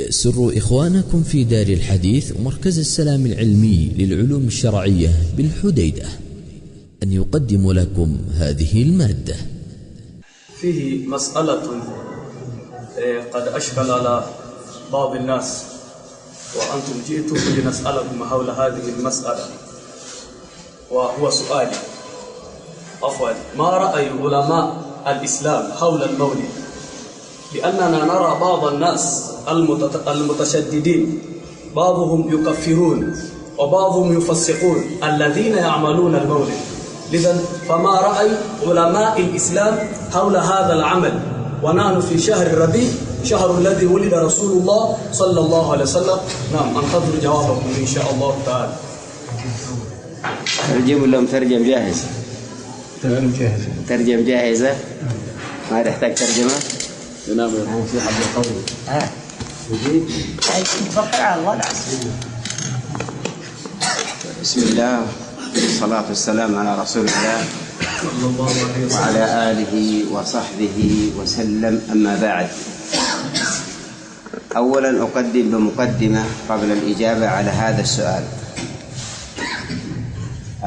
يسر إخوانكم في دار الحديث ومركز السلام العلمي للعلوم الشرعية بالحديدة أن يقدم لكم هذه المادة. فيه مسألة قد أشكل على بعض الناس، وأنتم جئتم لنسألكم حول هذه المسألة، وهو سؤالي ما رأي علماء الإسلام حول المولد؟ لأننا نرى بعض الناس المتشددين بعضهم يكفرون وبعضهم يفسقون الذين يعملون المولد. لذا فما رأي علماء الإسلام حول هذا العمل ونحن في شهر الربيع، شهر الذي ولد رسول الله صلى الله عليه وسلم؟ نعم، أنتظر جوابكم إن شاء الله تعالى. نجيب لهم ترجم جاهز. ترجم جاهزة، ما تحتاج ترجمة. نعم في حد قوي. نجيب. تفكر على الوضع. بسم الله والصلاة والسلام على رسول الله وعلى آله وصحبه وسلم. أما بعد، أولا أقدم بمقدمة قبل الإجابة على هذا السؤال.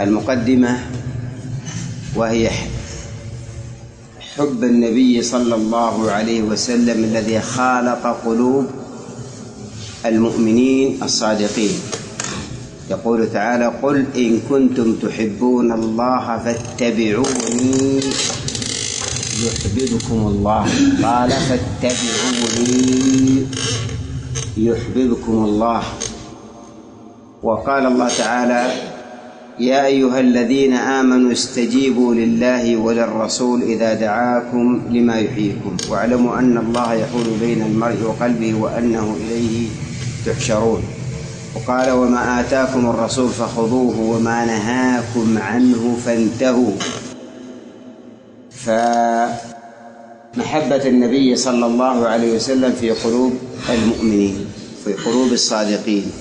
المقدمة وهي حب النبي صلى الله عليه وسلم الذي خالط قلوب المؤمنين الصادقين. يقول تعالى: قل إن كنتم تحبون الله فاتبعوني يحببكم الله. قال: فاتبعوني يحببكم الله. وقال الله تعالى: يا أيها الذين آمنوا استجيبوا لله وللرسول إذا دعاكم لما يحييكم واعلموا أن الله يحول بين المرء وقلبه وأنه إليه تحشرون. وقال: وما آتاكم الرسول فخذوه وما نهاكم عنه فانتهوا. فمحبة النبي صلى الله عليه وسلم في قلوب المؤمنين، في قلوب الصادقين.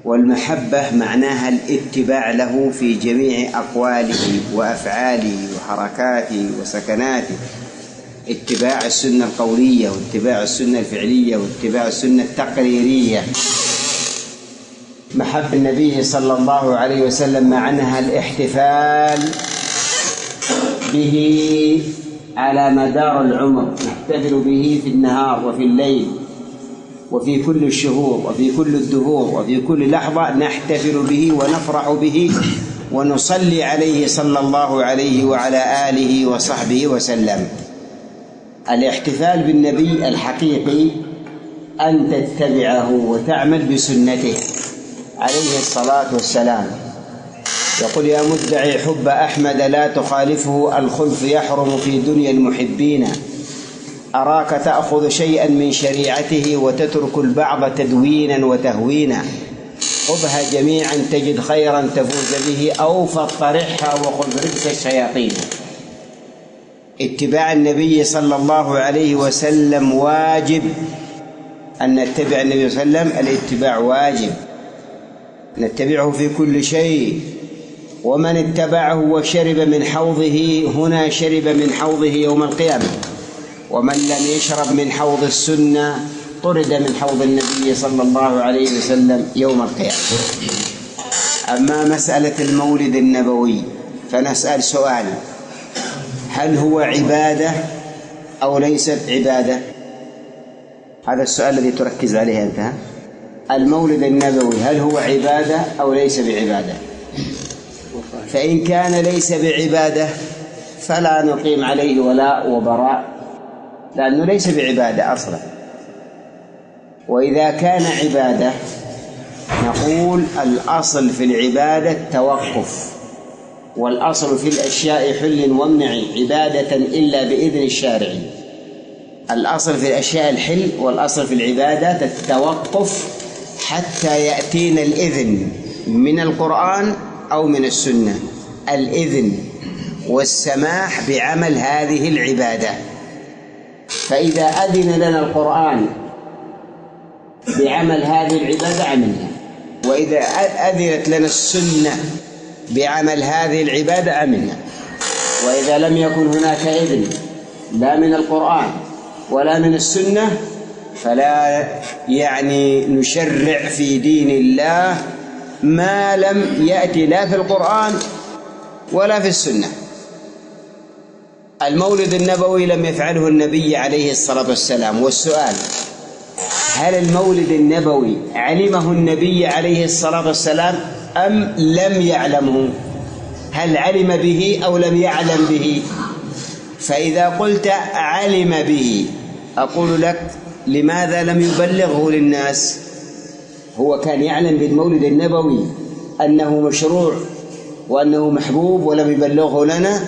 والمحبة معناها الاتباع له في جميع أقواله وأفعاله وحركاته وسكناته، اتباع السنة القولية واتباع السنة الفعلية واتباع السنة التقريرية. محب النبي صلى الله عليه وسلم معناها الاحتفال به على مدار العمر، نحتفل به في النهار وفي الليل وفي كل الشهور وفي كل الدهور وفي كل لحظة، نحتفل به ونفرح به ونصلي عليه صلى الله عليه وعلى آله وصحبه وسلم. الاحتفال بالنبي الحقيقي أن تتبعه وتعمل بسنته عليه الصلاة والسلام. يقول: يا مدعي حب أحمد لا تخالفه، الخلف يحرم في دنيا المحبين. أراك تأخذ شيئا من شريعته وتترك البعض تدوينا وتهوينا. خذها جميعا تجد خيرا تفوز به، أو فاطرحها وخذ رجس الشياطين. اتباع النبي صلى الله عليه وسلم واجب. أن نتبع النبي صلى الله عليه وسلم الاتباع واجب، نتبعه في كل شيء. ومن اتبعه وشرب من حوضه هنا شرب من حوضه يوم القيامة، ومن لم يشرب من حوض السنة طرد من حوض النبي صلى الله عليه وسلم يوم القيامة. أما مسألة المولد النبوي فنسأل سؤال: هل هو عبادة أو ليست عبادة؟ هذا السؤال الذي تركز عليه أنت. المولد النبوي هل هو عبادة أو ليس بعبادة؟ فإن كان ليس بعبادة فلا نقيم عليه ولاء وبراء، لأنه ليس بعبادة أصلا. وإذا كان عبادة نقول الأصل في العبادة التوقف، والأصل في الأشياء حل وامنع عبادة إلا بإذن الشارع. الأصل في الأشياء الحل، والأصل في العبادات التوقف حتى يأتينا الإذن من القرآن أو من السنة، الإذن والسماح بعمل هذه العبادة. فإذا أذن لنا القرآن بعمل هذه العبادة عملنا، وإذا أذنت لنا السنة بعمل هذه العبادة عملنا. وإذا لم يكن هناك إذن لا من القرآن ولا من السنة فلا نشرع في دين الله ما لم يأتي لا في القرآن ولا في السنة. المولد النبوي لم يفعله النبي عليه الصلاة والسلام. والسؤال: هل المولد النبوي علمه النبي عليه الصلاة والسلام أم لم يعلمه؟ هل علم به أو لم يعلم به؟ فإذا قلت علم به أقول لك: لماذا لم يبلغه للناس؟ هو كان يعلم بالمولد النبوي أنه مشروع وأنه محبوب ولم يبلغه لنا.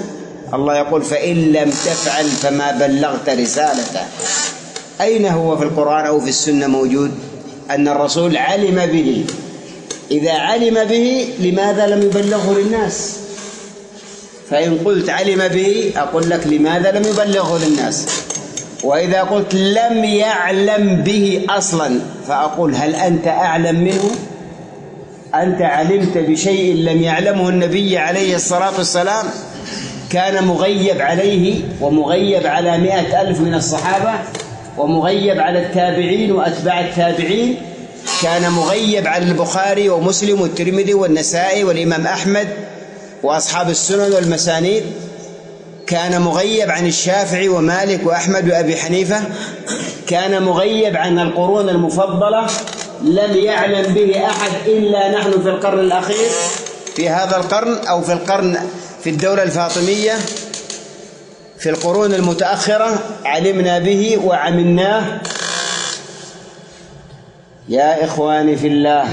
الله يقول: فإن لم تفعل فما بلغت رسالته. أين هو في القرآن أو في السنة موجود أن الرسول علم به؟ إذا علم به لماذا لم يبلغه للناس؟ فإن قلت علم به أقول لك: لماذا لم يبلغه للناس؟ وإذا قلت لم يعلم به أصلا فأقول: هل أنت أعلم منه؟ أنت علمت بشيء لم يعلمه النبي عليه الصلاة والسلام؟ كان مغيب عليه ومغيب على 100,000 من الصحابة، ومغيب على التابعين وأتباع التابعين، كان مغيب على البخاري ومسلم والترمذي والنسائي والإمام أحمد وأصحاب السنن والمسانيد، كان مغيب عن الشافعي ومالك وأحمد وأبي حنيفة، كان مغيب عن القرون المفضلة، لم يعلم به أحد إلا نحن في القرن الأخير، في هذا القرن أو في الدولة الفاطمية، في القرون المتأخرة علمنا به وعملناه. يا إخواني في الله،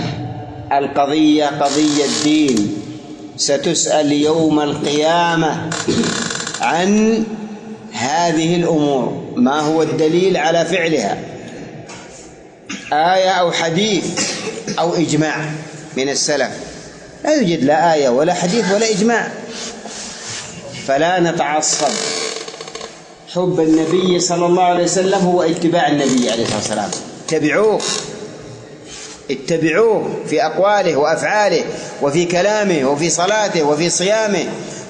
القضية قضية دين، ستسأل يوم القيامة عن هذه الأمور. ما هو الدليل على فعلها؟ آية أو حديث أو إجماع من السلف؟ لا يوجد لا آية ولا حديث ولا إجماع. فلا نتعصب. حب النبي صلى الله عليه وسلم هو اتباع النبي عليه الصلاة والسلام. اتبعوه في أقواله وأفعاله وفي كلامه وفي صلاته وفي صيامه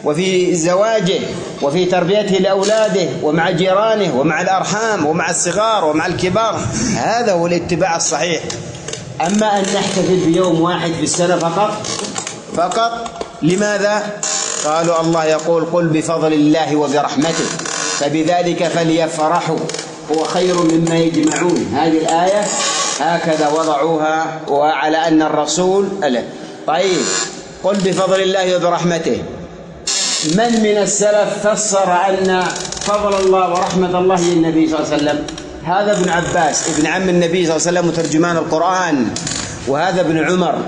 وفي زواجه وفي تربيته لأولاده ومع جيرانه ومع الأرحام ومع الصغار ومع الكبار. هذا هو الاتباع الصحيح. أما أن نحتفل بيوم واحد في السنة فقط لماذا؟ قالوا الله يقول: قل بفضل الله وبرحمته فبذلك فليفرحوا هو خير مما يجمعون. هذه الآية هكذا وضعوها وعلى أن الرسول طيب، قل بفضل الله وبرحمته. من السلف فسر أن فضل الله ورحمة الله للنبي صلى الله عليه وسلم؟ هذا ابن عباس ابن عم النبي صلى الله عليه وسلم وترجمان القرآن، وهذا ابن عمر،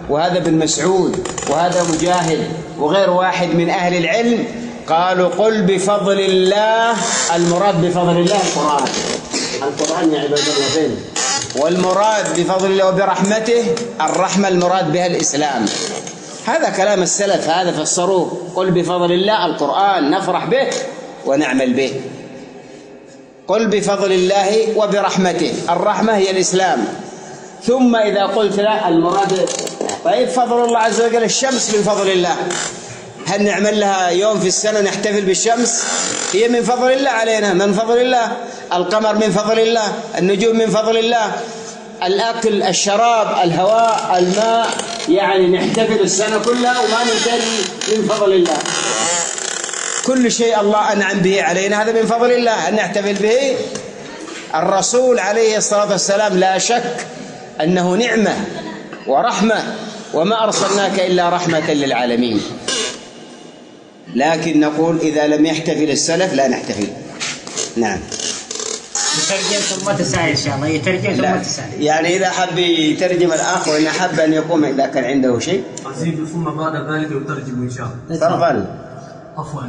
وهذا ابن مسعود، وهذا مجاهد، وغير واحد من أهل العلم قالوا: قل بفضل الله. المراد بفضل الله القرآن يا عباد الله فين؟ والمراد بفضل الله وبرحمته الرحمة، المراد بها الإسلام. هذا كلام السلف، هذا فسروه: قل بفضل الله القرآن نفرح به ونعمل به. قل بفضل الله وبرحمته، الرحمة هي الإسلام. ثم إذا قلت لا المراد، طيب فضل الله عز وجل الشمس من فضل الله، هل نعمل لها يوم في السنة نحتفل بالشمس؟ هي من فضل الله علينا، من فضل الله. القمر من فضل الله، النجوم من فضل الله، الأكل، الشراب، الهواء، الماء، نحتفل السنة كلها وما ننتهي من فضل الله. كل شيء الله أنعم به علينا هذا من فضل الله أن نحتفل به. الرسول عليه الصلاة والسلام لا شك أنه نعمة ورحمة، وما أرسلناك إلا رحمة للعالمين. لكن نقول إذا لم يحتفل السلف لا نحتفل. نعم. يترجم ثم تسأل إن شاء الله. يترجم ثم تسأل. إذا حب يترجم الآخر وإن حب أن يقوم إذا كان عنده شيء. أزيد ثم بعد ذلك يترجم إن شاء الله. تفضل. عفوا.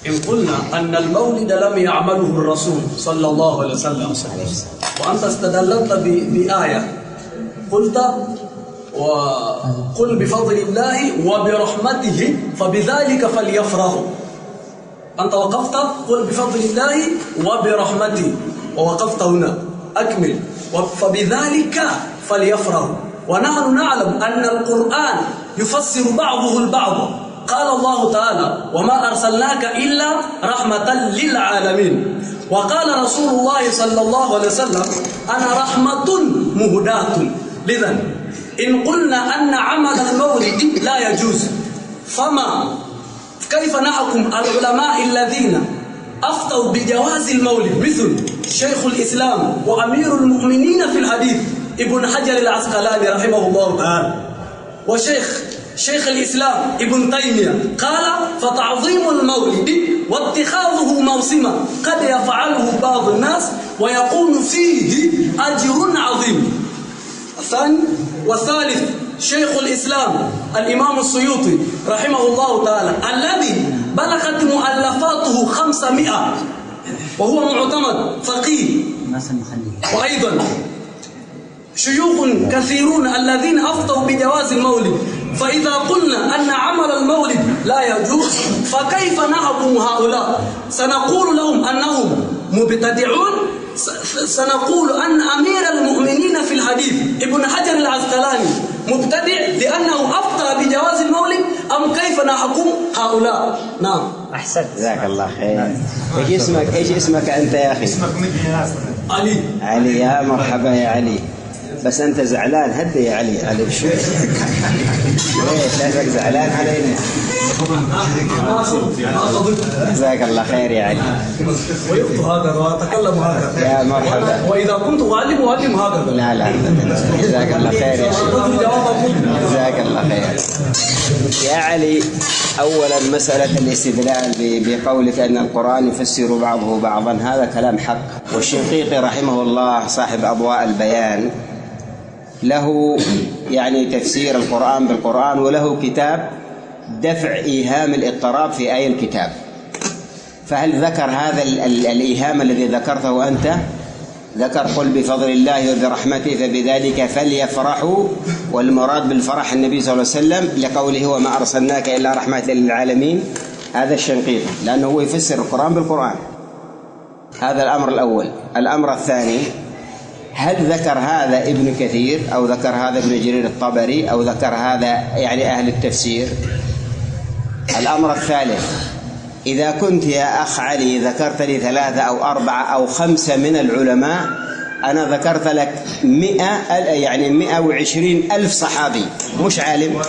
إن قلنا أن المولد لم يعمله الرسول صلى الله عليه وسلم، وأنت استدلت بآية قلت: وقل بفضل الله وبرحمته فبذلك فليفرحوا. أنت وقفت قل بفضل الله وبرحمته، ووقفت هنا، أكمل. فبذلك فليفرحوا. ونحن نعلم أن القرآن يفسر بعضه البعض. قال الله تعالى: وما أرسلناك إلا رحمة للعالمين. وقال رسول الله صلى الله عليه وسلم أنا رحمة مهداة. لذا إن قلنا أن عمل المولد لا يجوز فما كيف نحكم العلماء الذين أفتوا بجواز المولد مثل شيخ الإسلام وأمير المؤمنين في الحديث ابن حجر العسقلاني رحمه الله تعالى، شيخ الإسلام ابن تيمية قال فتعظيم المولد واتخاذه موسما قد يفعله بعض الناس ويكون فيه أجر عظيم. الثاني والثالث شيخ الإسلام الإمام السيوطي رحمه الله تعالى الذي بلغت مؤلفاته 500 وهو معتمد فقيه، وأيضا شيوخ كثيرون الذين أفتوا بجواز المولد. فإذا قلنا أن عمل المولد لا يجوز فكيف نحكم هؤلاء؟ سنقول لهم أنهم مبتدعون، سنقول أن أمير المؤمنين في الحديث ابن حجر العسقلاني مبتدع لأنه أفتى بجواز المولد، أم كيف نحكم هؤلاء؟ نعم. أحسنت، جزاك الله خير. ايش اسمك أنت يا أخي؟ اسمك علي. علي، يا مرحبا يا علي. بس أنت زعلان، هدي يا علي شوي. ليش لازم زعلان علينا؟ جزاك الله خير يا علي. ويكتب هكذا وأتكلم هكذا. يا مرحبا. وإذا كنت أعلم هكذا. لا جزاك الله خير يا علي. جزاك الله خير يا علي. أولا مسألة الاستدلال بقولك أن القرآن يفسر بعضه بعضا هذا كلام حق، والشنقيطي رحمه الله صاحب أضواء البيان له يعني تفسير القرآن بالقرآن، وله كتاب دفع إيهام الاضطراب في آي الكتاب. فهل ذكر هذا الإيهام الذي ذكرته أنت؟ ذكر قل بفضل الله وبرحمته فبذلك فليفرحوا، والمراد بالفرح النبي صلى الله عليه وسلم لقوله وما أرسلناك إلا رحمة للعالمين. هذا الشنقيطي لأنه هو يفسر القرآن بالقرآن. هذا الأمر الأول. الأمر الثاني، هل ذكر هذا ابن كثير أو ذكر هذا ابن جرير الطبري أو ذكر هذا يعني أهل التفسير؟ الأمر الثالث، إذا كنت يا أخ علي ذكرت لي 3 أو 4 أو 5 من العلماء، أنا ذكرت لك 120,000 صحابي مش عالم،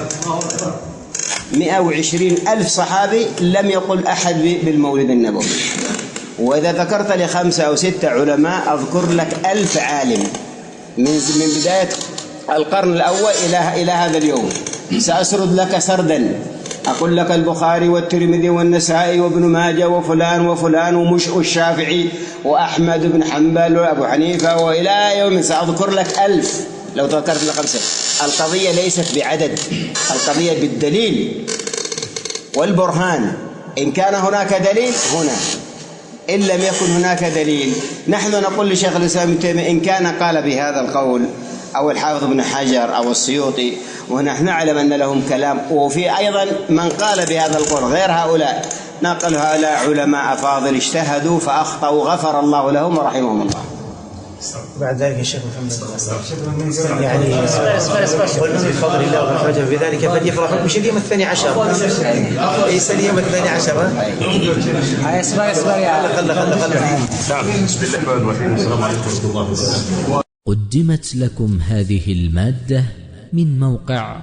120,000 صحابي لم يقل أحد بالمولد النبوي. وإذا ذكرت لي 5 أو 6 علماء أذكر لك 1000 عالم من بداية القرن الأول إلى هذا اليوم. سأسرد لك سردا، أقول لك البخاري والترمذي والنسائي وابن ماجه وفلان وفلان والشافعي وأحمد بن حنبل وأبو حنيفة وإلى يوم سأذكر لك 1000 لو ذكرت لك 5. القضية ليست بعدد، القضية بالدليل والبرهان. إن كان هناك دليل هنا، إن لم يكن هناك دليل نحن نقول لشيخ الإسلام ابن تيمية إن كان قال بهذا القول أو الحافظ بن حجر أو السيوطي، ونحن نعلم أن لهم كلام، وفي أيضا من قال بهذا القول غير هؤلاء، نقل هؤلاء علماء أفاضل اجتهدوا فأخطأوا غفر الله لهم ورحمهم الله. بعد ذلك يا شيخ محمد يعني قلنا بفضل الله ورحمته بذلك فليفرحوا، مش اليوم 12 ليس اليوم 12. اسمع يا خل بسم الله الرحمن الرحيم. السلام عليكم ورحمة الله وبركاته. قدمت لكم هذه المادة من موقع